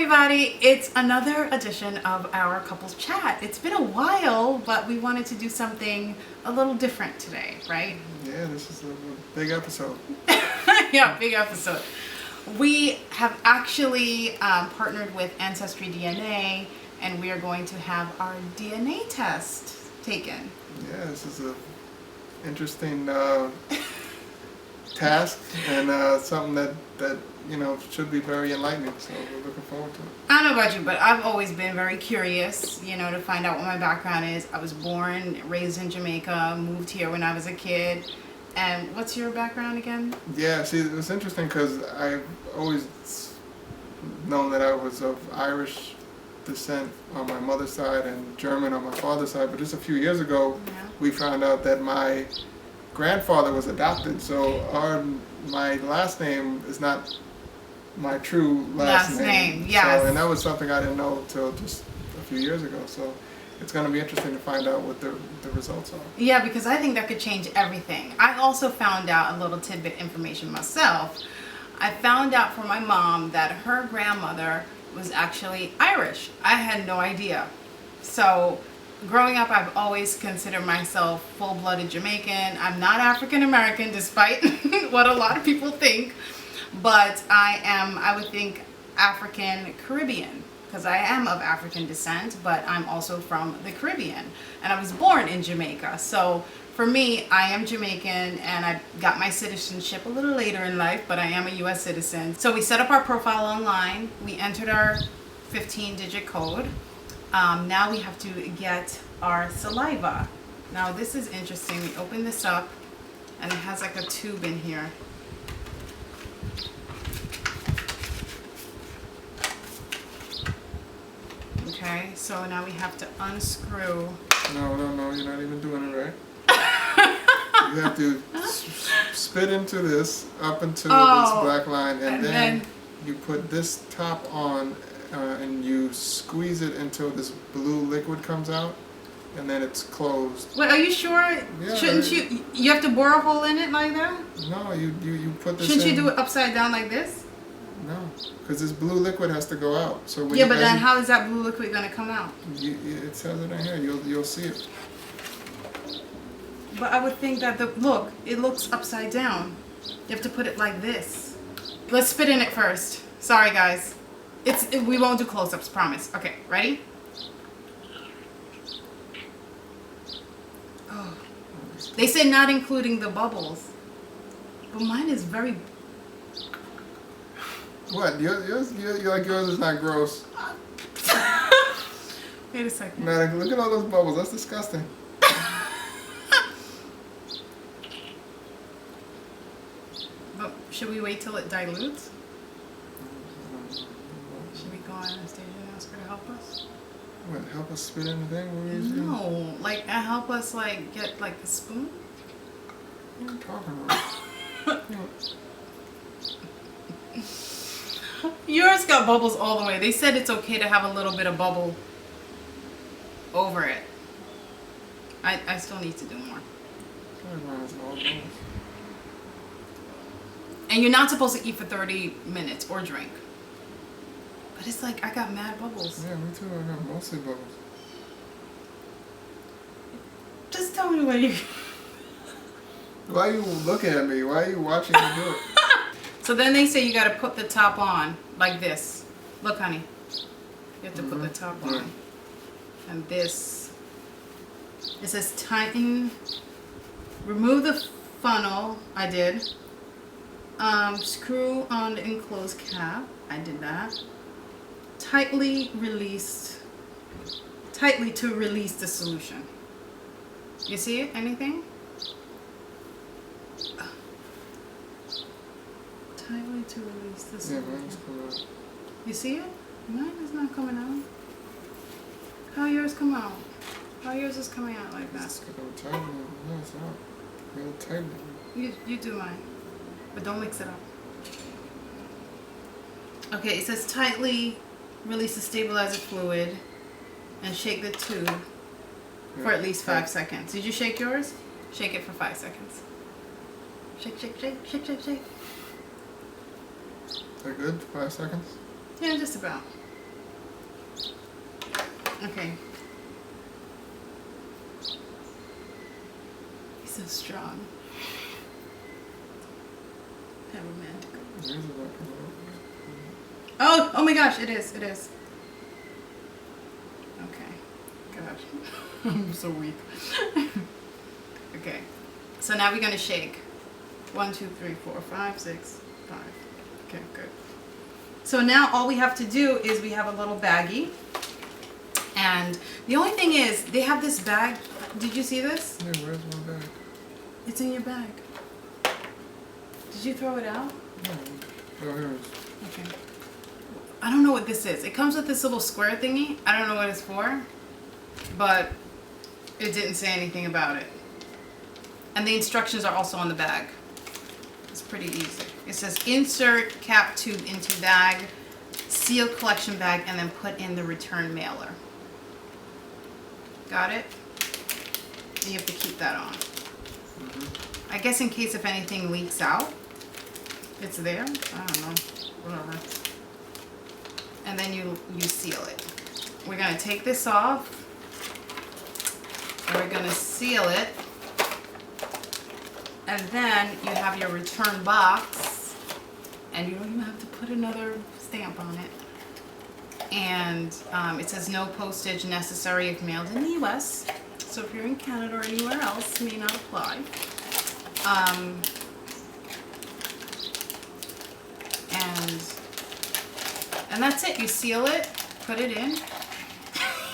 everybody, it's another edition of our couples chat. It's been a while, but we wanted to do something a little different today, right? Yeah, this is a big episode. Yeah, big episode. We have actually partnered with Ancestry DNA, and we are going to have our DNA test taken. Yeah, this is a interesting task and something that you know should be very enlightening. So we're looking forward to it. I don't know about you, but I've always been very curious, you know, to find out what my background is. I was born, raised in Jamaica, moved here when I was a kid. And what's your background again? Yeah, see, it was interesting because I've always known that I was of Irish descent on my mother's side and German on my father's side. But just a few years ago, we found out that my grandfather was adopted. So my last name is not my true last name. Yes. So, and that was something I didn't know till just a few years ago. So it's going to be interesting to find out what the results are. Yeah, because I think that could change everything. I also found out a little tidbit information myself. I found out from my mom that her grandmother was actually Irish. I had no idea. So growing up, I've always considered myself full-blooded Jamaican. I'm not African American, despite what a lot of people think. But I would think African Caribbean, because I am of African descent, but I'm also from the Caribbean. And I was born in Jamaica. So for me, I am Jamaican, and I got my citizenship a little later in life, but I am a U.S. citizen. So we set up our profile online. We entered our 15-digit code. Now we have to get our saliva. Now this is interesting. We open this up, and it has like a tube in here. Okay, so now we have to unscrew. No, you're not even doing it right. You have to spit into this up until this black line, and then you put this top on and you squeeze it until this blue liquid comes out, and then it's closed. Wait, are you sure? Yeah, Shouldn't you have to bore a hole in it like that? No, you put this Shouldn't in. you do it upside down like this? No, because this blue liquid has to go out. So when Yeah, but then how is that blue liquid going to come out? It says it in here. You'll see it. But I would think that look, it looks upside down. You have to put it like this. Let's spit in it first. Sorry, guys. We won't do close-ups, promise. Okay, ready? Oh. They say not including the bubbles. But mine is very... What? You're like yours is not gross. Wait a second. Man, look at all those bubbles. That's disgusting. But should we wait till it dilutes? Should we go on Anastasia and ask her to help us? What? Help us spit in the thing? No, like help us like get like a spoon. What are you talking about? Yours got bubbles all the way. They said it's okay to have a little bit of bubble over it. I still need to do more. And you're not supposed to eat for 30 minutes or drink. But it's like I got mad bubbles. Yeah, me too. I got mostly bubbles. Just tell me what you... Why are you looking at me? Why are you watching me do it? So then they say you got to put the top on like this. Look, honey. You have to put the top on. And this. It says tighten. Remove the funnel. I did. Screw on the enclosed cap. I did that. Tightly to release the solution. You see it? Anything? Tightly to release the solution. Yeah, mine's coming out. You see it? Mine is not coming out. How yours come out? How yours is coming out like that? It's tight. No, it's not. Real tight. You do mine. But don't mix it up. Okay, it says tightly release the stabilizer fluid and shake the tube for at least 5 seconds. Did you shake yours? Shake it for 5 seconds. Shake, shake, shake, shake, shake, shake. Is that good? 5 seconds? Yeah, just about. Okay. He's so strong. How romantic. Oh my gosh, it is. Okay. Gosh. I'm so weak. Okay. So now we're going to shake. 1, 2, 3, 4, 5, 6, 5. Okay, good. So now all we have to do is we have a little baggie. And the only thing is, they have this bag. Did you see this? Yeah, where's my bag? It's in your bag. Did you throw it out? No. Oh, here it is. Okay. I don't know what this is. It comes with this little square thingy. I don't know what it's for, but it didn't say anything about it. And the instructions are also on the bag. It's pretty easy. It says insert cap tube into bag, seal collection bag, and then put in the return mailer. Got it? You have to keep that on. I guess in case if anything leaks out, it's there. I don't know. Whatever. And then you seal it. We're going to take this off. And we're going to seal it. And then you have your return box. And you don't even have to put another stamp on it. And it says no postage necessary if mailed in the US. So if you're in Canada or anywhere else, it may not apply. And that's it. You seal it, put it in.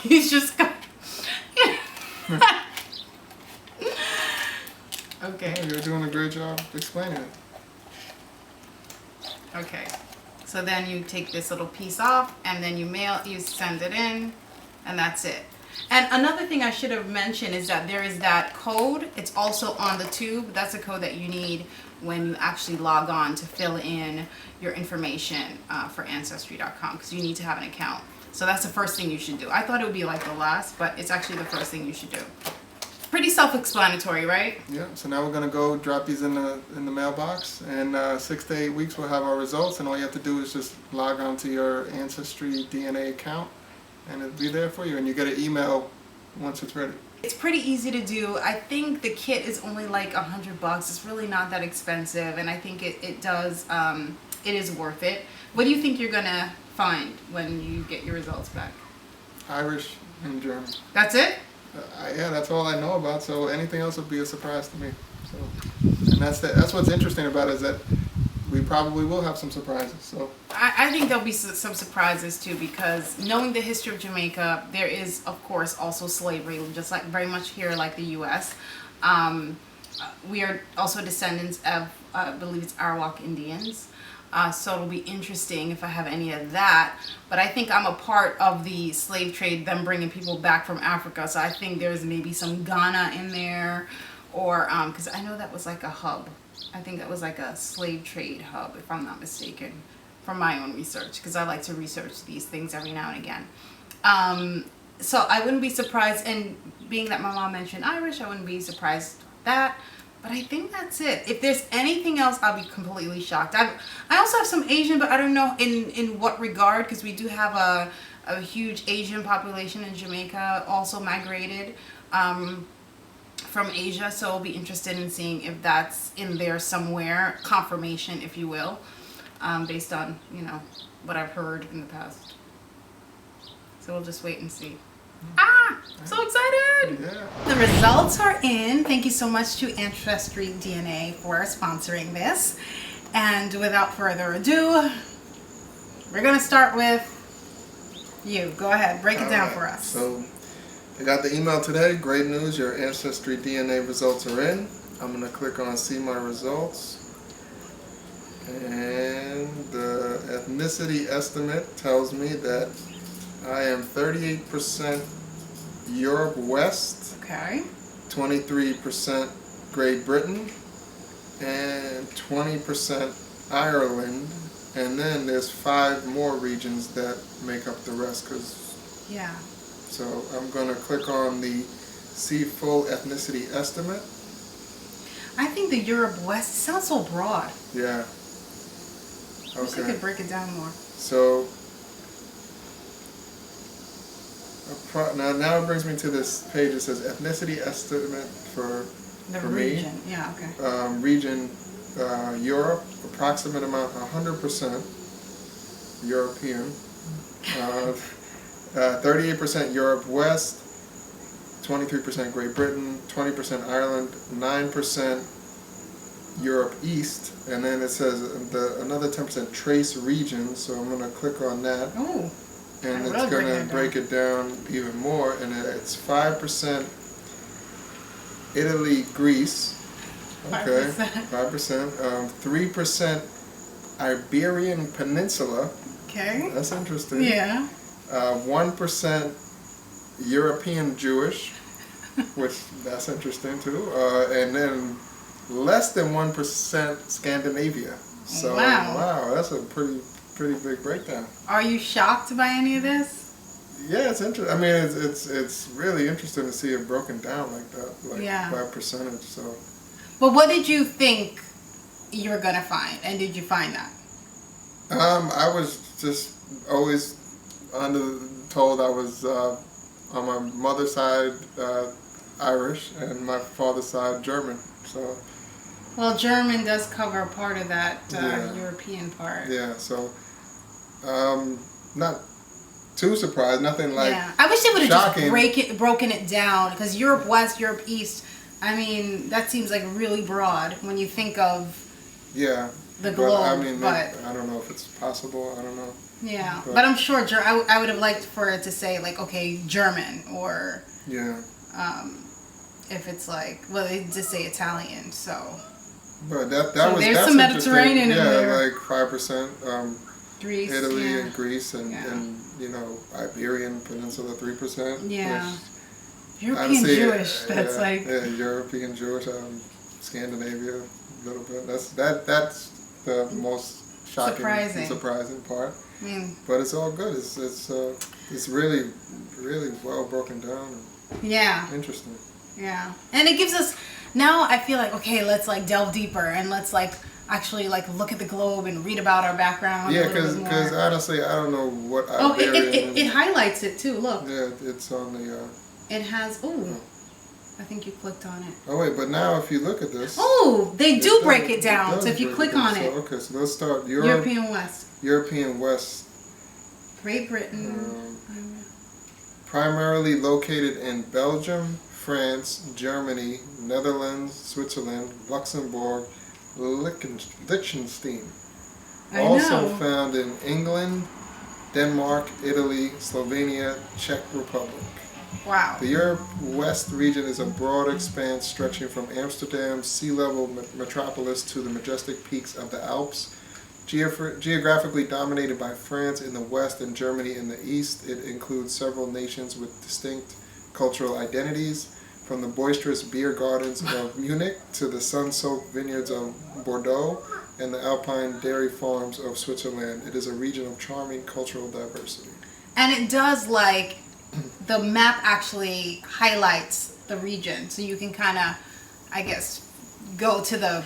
He's just got. Okay. Oh, you're doing a great job explaining it. Okay. So then you take this little piece off, and then you send it in, and that's it. And another thing I should have mentioned is that there is that code. It's also on the tube. That's a code that you need when you actually log on to fill in your information for Ancestry.com, because you need to have an account. So that's the first thing you should do. I thought it would be like the last, but it's actually the first thing you should do. Pretty self-explanatory, right? Yeah, so now we're going to go drop these in the mailbox, and 6 to 8 weeks we'll have our results, and all you have to do is just log on to your Ancestry DNA account, and it'll be there for you, and you get an email once it's ready. It's pretty easy to do. I think the kit is only like $100. It's really not that expensive, and I think it is worth it. What do you think you're gonna find when you get your results back? Irish and German. That's it? Yeah, that's all I know about, so anything else would be a surprise to me. So, and that's what's interesting about it, is that we probably will have some surprises. So I think there'll be some surprises too, because knowing the history of Jamaica, there is of course also slavery, just like very much here like the U.S. We are also descendants of I believe it's Arawak Indians. So it'll be interesting if I have any of that. But I think I'm a part of the slave trade, them bringing people back from Africa. So I think there's maybe some Ghana in there, or because I know that was like a hub. I think that was like a slave trade hub, if I'm not mistaken, from my own research, because I like to research these things every now and again. So I wouldn't be surprised, and being that my mom mentioned Irish, I wouldn't be surprised with that. But I think that's it. If there's anything else, I'll be completely shocked. I also have some Asian, but I don't know in what regard, because we do have a huge Asian population in Jamaica, also migrated from Asia. So I'll be interested in seeing if that's in there somewhere, confirmation, if you will, based on, what I've heard in the past. So we'll just wait and see. So excited! Yeah. The results are in. Thank you so much to Ancestry DNA for sponsoring this. And without further ado, we're going to start with you. Go ahead, break it down for us. So I got the email today. Great news, your Ancestry DNA results are in. I'm going to click on see my results. And the ethnicity estimate tells me that I am 38% Europe West, Okay. 23% Great Britain, and 20% Ireland, and then there's 5 more regions that make up the rest. Yeah. So I'm going to click on the see full ethnicity estimate. I think the Europe West sounds so broad. Yeah. I wish I could break it down more. So Now it brings me to this page. It says ethnicity estimate for The for region. me. Yeah. Okay. Region Europe, approximate amount 100% European. 38% Europe West, 23% Great Britain, 20% Ireland, 9% Europe East, and then it says another 10% trace region. So I'm going to click on that. Oh. And it's going to break it down even more, and it's 5% Italy, Greece, okay, 5%, 3% Iberian Peninsula, Okay. that's interesting, Yeah. 1% European Jewish, which that's interesting too, and then less than 1% Scandinavia. So wow, that's a pretty big breakdown. Are you shocked by any of this? Yeah, it's interesting. I mean, it's really interesting to see it broken down like that, like by percentage. So. But what did you think you were gonna find, and did you find that? I was just always told I was on my mother's side Irish and my father's side German. So. Well, German does cover part of that European part. Yeah. So. Not too surprised. Nothing like. Yeah, I wish they would have just broken it down, because Europe West, Europe East. I mean, that seems like really broad when you think of. Yeah. The globe. I mean, I don't know if it's possible. I don't know. Yeah, but I'm sure I would have liked for it to say like, okay, German, or. Yeah. If it's like, well, they just say Italian, so. But that's there's some Mediterranean in there. Yeah, like 5%. Greece, Italy and Greece and Iberian Peninsula 3%. Yeah. European Jewish. That's like. Yeah, European Jewish. Scandinavia a little bit. That's the most shocking, surprising part. But it's all good. It's really well broken down. Yeah. Interesting. Yeah, and it gives us. Now I feel like, okay, let's like delve deeper and let's like actually like look at the globe and read about our background. Yeah, because honestly, I don't know what. It highlights it too. Look. Yeah, it's on the. It has. Oh, I think you clicked on it. Oh wait, but now if you look at this. Oh, they do break it down. So if you click on it. Okay, so let's start European West. European West. Great Britain. Primarily located in Belgium, France, Germany, Netherlands, Switzerland, Luxembourg, Liechtenstein. Also found in England, Denmark, Italy, Slovenia, Czech Republic. Wow. The Europe West region is a broad expanse stretching from Amsterdam's sea level metropolis to the majestic peaks of the Alps. Geographically dominated by France in the west and Germany in the east, it includes several nations with distinct cultural identities, from the boisterous beer gardens of Munich to the sun-soaked vineyards of Bordeaux and the alpine dairy farms of Switzerland. It is a region of charming cultural diversity. And it does, like, the map actually highlights the region, so you can kind of, I guess, go to the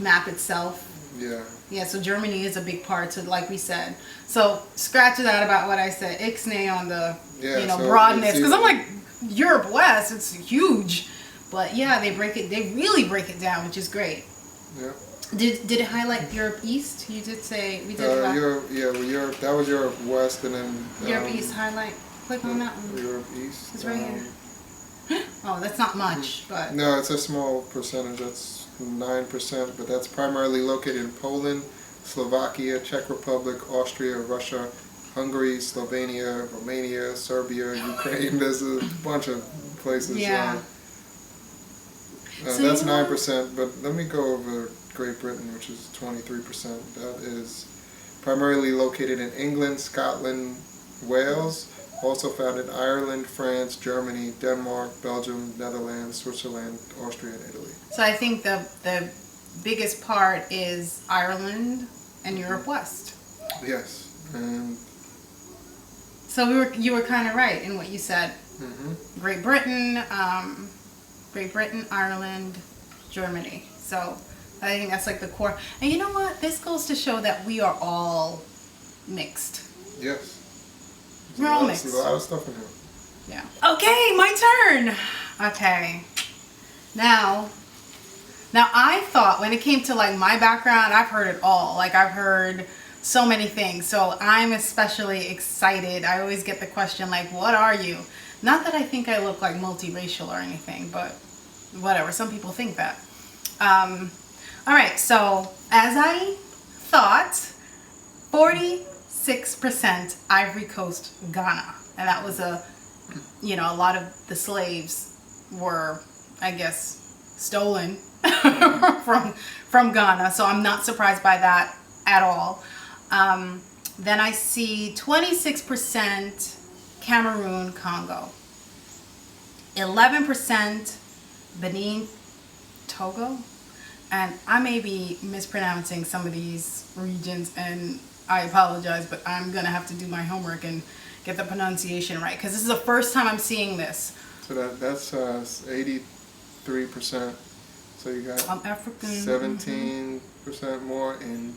map itself. Yeah. Yeah, so Germany is a big part, so like we said. So scratch that about what I said, ixnay on the, broadness. Because I'm like, Europe West, it's huge. But yeah, they really break it down, which is great. Yeah. Did it highlight Europe East? You did say, we did Europe, Europe, that was Europe West, and then... Europe East highlight. Click on that one. Europe East. It's right here. Oh, that's not much, but... No, it's a small percentage. That's 9%, but that's primarily located in Poland, Slovakia, Czech Republic, Austria, Russia, Hungary, Slovenia, Romania, Serbia, Ukraine. There's a bunch of places. Yeah. So that's 9%, but let me go over Great Britain, which is 23%. That is primarily located in England, Scotland, Wales. Also found in Ireland, France, Germany, Denmark, Belgium, Netherlands, Switzerland, Austria, and Italy. So I think the biggest part is Ireland and Europe West. Yes, and so you were kind of right in what you said. Mm-hmm. Great Britain, Ireland, Germany. So I think that's like the core. And you know what? This goes to show that we are all mixed. Yes. We're all mixed. There's a lot of stuff in here. Yeah. Okay, my turn. Okay. Now I thought when it came to like my background, I've heard it all. Like I've heard so many things. So I'm especially excited. I always get the question like, what are you? Not that I think I look like multiracial or anything, but whatever. Some people think that. All right. So as I thought, 46% Ivory Coast, Ghana. And that was a lot of the slaves were, I guess, stolen from Ghana. So I'm not surprised by that at all. Then I see 26% Cameroon, Congo. 11% Benin, Togo. And I may be mispronouncing some of these regions, and I apologize, but I'm going to have to do my homework and get the pronunciation right, because this is the first time I'm seeing this. So that's 83%. So you got African 17% more in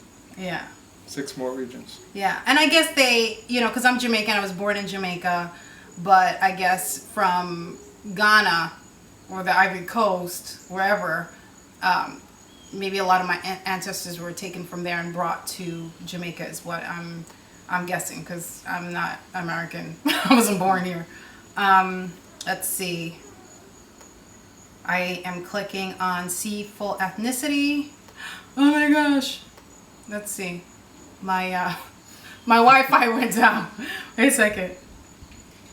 6 more regions. Yeah, and I guess they, because I'm Jamaican, I was born in Jamaica, but I guess from Ghana or the Ivory Coast, wherever, maybe a lot of my ancestors were taken from there and brought to Jamaica is what I'm guessing, because I'm not American. I wasn't born here. Let's see. I am clicking on see full ethnicity. Oh my gosh. Let's see. My Wi-Fi went down. Wait a second.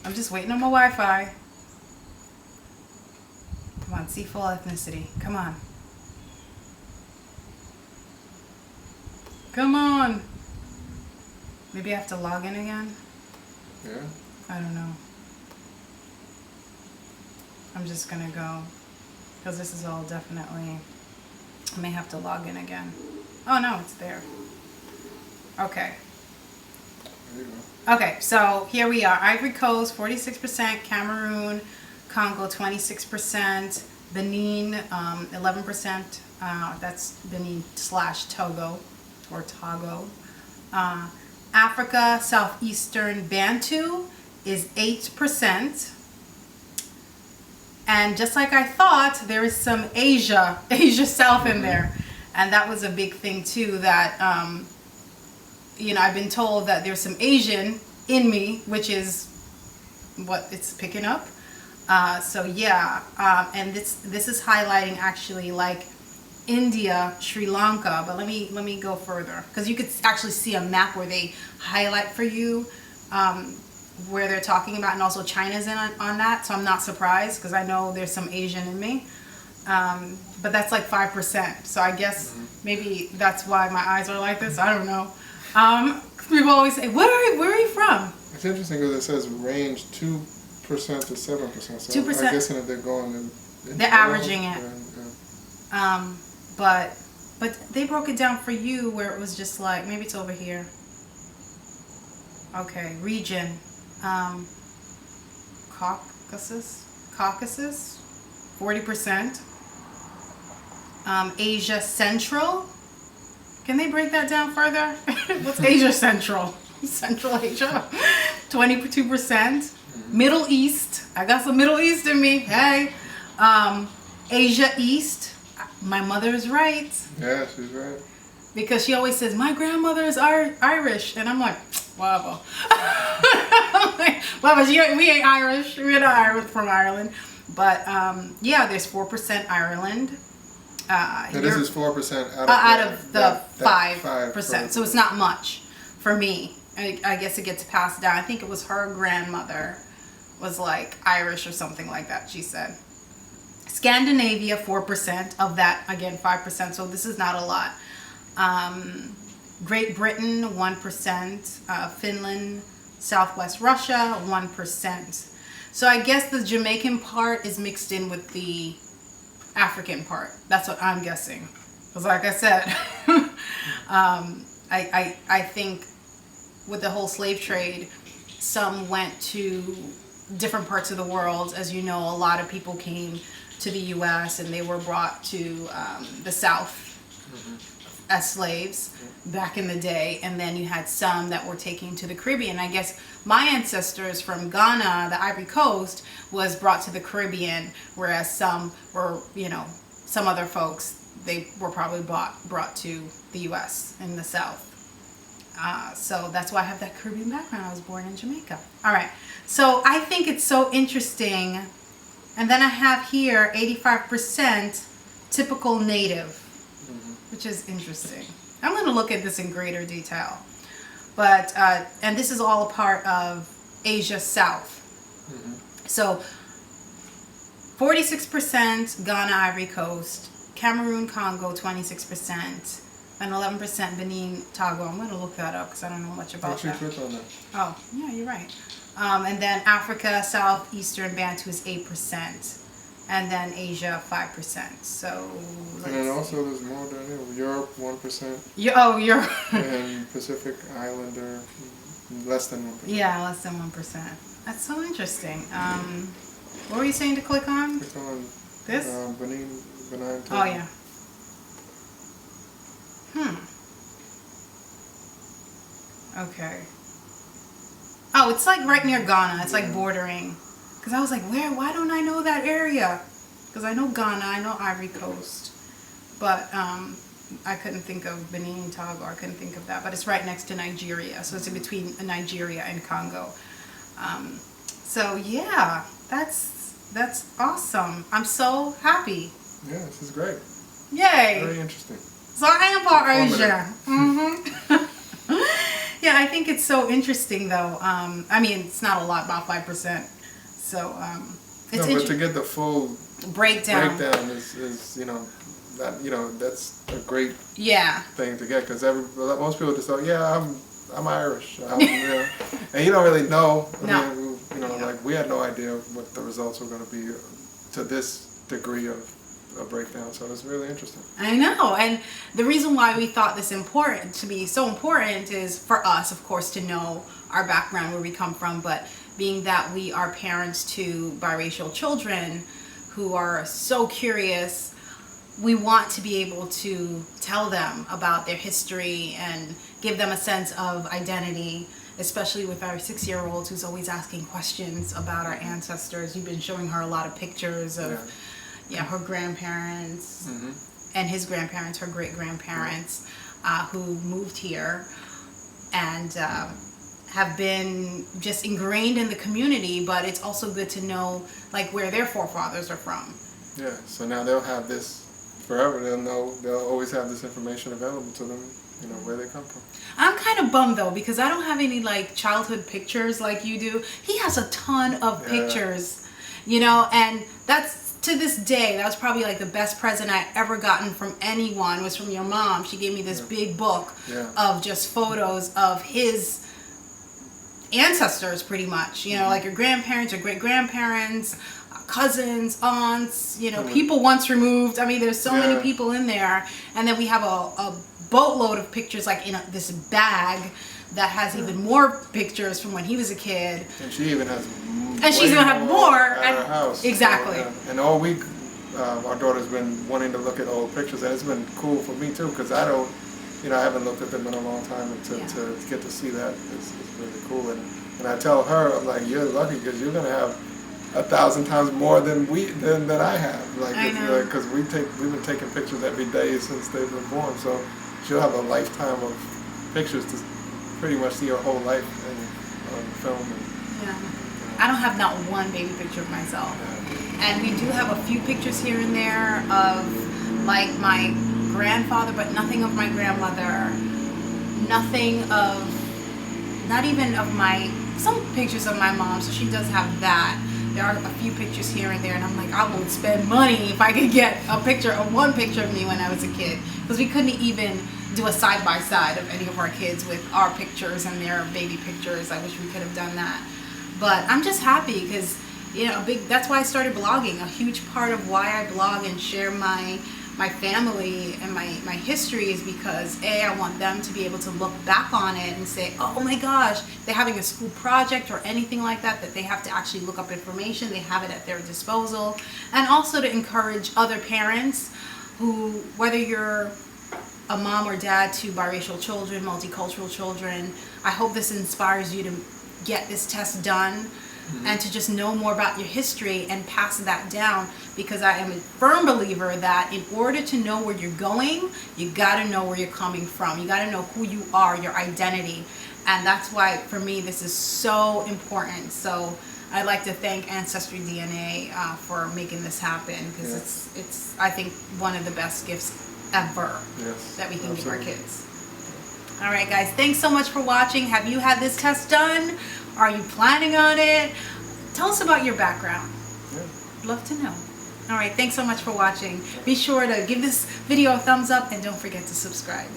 I'm just waiting on my Wi-Fi. Come on, see full ethnicity. Come on. Come on. Maybe I have to log in again? Yeah. I don't know. I'm just gonna go, because this is all definitely, I may have to log in again. Oh no, it's there. Okay. There you go. Okay, so here we are. Ivory Coast, 46%, Cameroon, Congo, 26%, Benin, 11%, that's Benin / Togo, or Togo. Africa, Southeastern Bantu is 8%. And just like I thought, there is some Asia South in there. And that was a big thing too, that, I've been told that there's some Asian in me, which is what it's picking up. So yeah, and this is highlighting actually like India, Sri Lanka, but let me go further, because you could actually see a map where they highlight for you where they're talking about, and also China's in on that, so I'm not surprised, because I know there's some Asian in me, but that's like 5%, so I guess maybe that's why my eyes are like this. I don't know. People always say, where are you from? It's interesting because it says range 2% to 7%, so 2%. I'm guessing if they're going they're averaging it. But they broke it down for you where it was just like, maybe it's over here. Okay, region. Caucasus, 40%. Asia Central. Can they break that down further? What's Asia Central? Central Asia, 22%. Middle East. I got some Middle East in me. Hey. Asia East. My mother is right. Yeah, she's right. Because she always says, my grandmother is Irish. And I'm like, whatever. We ain't Irish. We're not Irish from Ireland. But yeah, there's 4% Ireland. This is 4% out of the 5%. 5%. So it's not much for me. I guess it gets passed down. I think it was her grandmother was like Irish or something like that, she said. Scandinavia, 4%. Of that, again, 5%. So this is not a lot. Great Britain, 1%. Finland, Southwest Russia, 1%. So I guess the Jamaican part is mixed in with the African part. That's what I'm guessing. Because like I said, I think with the whole slave trade, some went to different parts of the world. As you know, a lot of people came to the U.S. and they were brought to the South as slaves back in the day, and then you had some that were taken to the Caribbean. I guess my ancestors from Ghana, the Ivory Coast, was brought to the Caribbean, whereas some were, some other folks, they were probably brought to the U.S. in the South. So that's why I have that Caribbean background. I was born in Jamaica. All right. So I think it's so interesting. And then I have here 85% typical native, which is interesting. I'm going to look at this in greater detail. But, and this is all a part of Asia South. So 46% Ghana, Ivory Coast, Cameroon, Congo, 26%. And 11% Benin, Togo. I'm going to look that up because I don't know much about that. Click on that. Oh, yeah, you're right. And then Africa, Southeastern Bantu is 8%. And then Asia, 5%. So, and then also there's more down here. Europe, 1%. Europe. And Pacific Islander, less than 1%. Yeah, less than 1%. That's so interesting. What were you saying to click on? Click on this? Benin. Oh, yeah. Okay. Oh, it's like right near Ghana. It's like bordering. Because I was like, why don't I know that area? Because I know Ghana, I know Ivory Coast. But I couldn't think of Benin, Togo. I couldn't think of that. But it's right next to Nigeria. So it's in between Nigeria and Congo. So yeah, that's awesome. I'm so happy. Yeah, this is great. Yay. Very interesting. So I am part Asia. Yeah, I think it's so interesting though. I mean, it's not a lot, about 5%. So it's but to get the full breakdown is that's a great thing to get, because most people just say, yeah, I'm Irish, and you don't really know. I mean, like we had no idea what the results were going to be to this degree of a breakdown. So it's really interesting. I know, and the reason why we thought this to be so important is for us, of course, to know our background, where we come from, but being that we are parents to biracial children who are so curious, we want to be able to tell them about their history and give them a sense of identity, especially with our 6-year-old who's always asking questions about our ancestors. You've been showing her a lot of pictures of her grandparents and his grandparents, her great-grandparents, who moved here and have been just ingrained in the community, but it's also good to know like where their forefathers are from. Yeah, so now they'll have this forever. They'll know, they'll always have this information available to them, where they come from. I'm kind of bummed though, because I don't have any like childhood pictures like you do. He has a ton of pictures, and that's, to this day, that was probably like the best present I ever gotten from anyone, was from your mom. She gave me this big book of just photos of his ancestors, pretty much, like your grandparents, your great-grandparents, cousins, aunts, people once removed. I mean, there's so many people in there. And then we have a boatload of pictures like in this bag that has even more pictures from when he was a kid. And she even has she's going to have more at her house. Exactly. So, and all week, our daughter's been wanting to look at old pictures, and it's been cool for me too, because I don't, I haven't looked at them in a long time, and to get to see that is really cool. And I tell her, I'm like, you're lucky because you're going to have 1,000 times more than I have. Like, because we've been taking pictures every day since they've been born, so she'll have a lifetime of pictures to pretty much see her whole life on film. I don't have not one baby picture of myself. And we do have a few pictures here and there of like my grandfather, but nothing of my grandmother, not even of some pictures of my mom, so she does have that. There are a few pictures here and there, and I'm like, I would spend money if I could get one picture of me when I was a kid, because we couldn't even do a side-by-side of any of our kids with our pictures and their baby pictures. I wish we could have done that. But I'm just happy because, that's why I started blogging. A huge part of why I blog and share my family and my history is because, I want them to be able to look back on it and say, oh my gosh, they're having a school project or anything like that they have to actually look up information. They have it at their disposal. And also to encourage other parents who, whether you're a mom or dad to biracial children, multicultural children, I hope this inspires you to get this test done and to just know more about your history and pass that down, because I am a firm believer that in order to know where you're going, you got to know where you're coming from. You got to know who you are, your identity. And that's why, for me, this is so important. So I'd like to thank Ancestry DNA for making this happen, because it's I think one of the best gifts ever that we can give our kids. All right, guys, thanks so much for watching. Have you had this test done? Are you planning on it? Tell us about your background. Love to know. All right, thanks so much for watching. Be sure to give this video a thumbs up and don't forget to subscribe.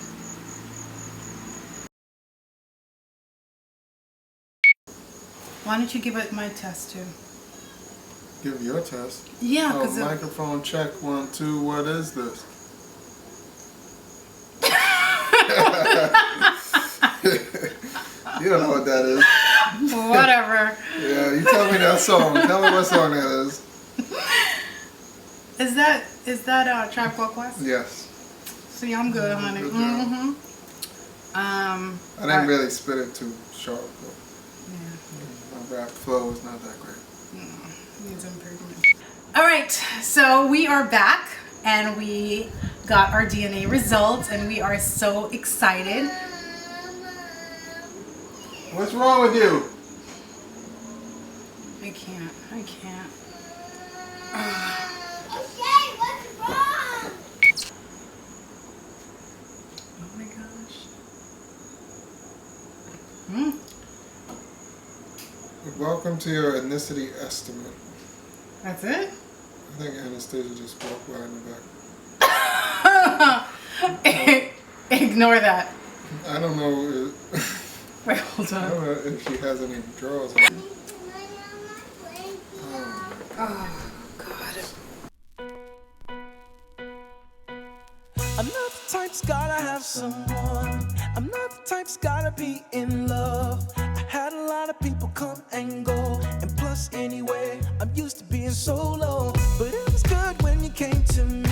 Why don't you give it my test too? Give your test? Yeah, oh, because microphone check 1 2. What is this? You don't know what that is. Whatever. Yeah, you tell me that song. Tell me what song that is. Is that Tribe Called Quest? Yes. See, I'm good, honey. Good job. I didn't really spit it too sharp, though. My rap flow is not that great. Needs improvement. All right, so we are back and we got our DNA results and we are so excited. What's wrong with you? I can't. Okay, what's wrong? Oh my gosh. Welcome to your ethnicity estimate. That's it? I think Anastasia just walked by in the back. Ignore that. I don't know. Wait, hold I on. don't know if she has any drawers on. Oh, God. I'm not the type's gotta have someone. I'm not the type's gotta be in love. I had a lot of people come and go, and plus anyway, I'm used to being solo. But it was good when you came to me.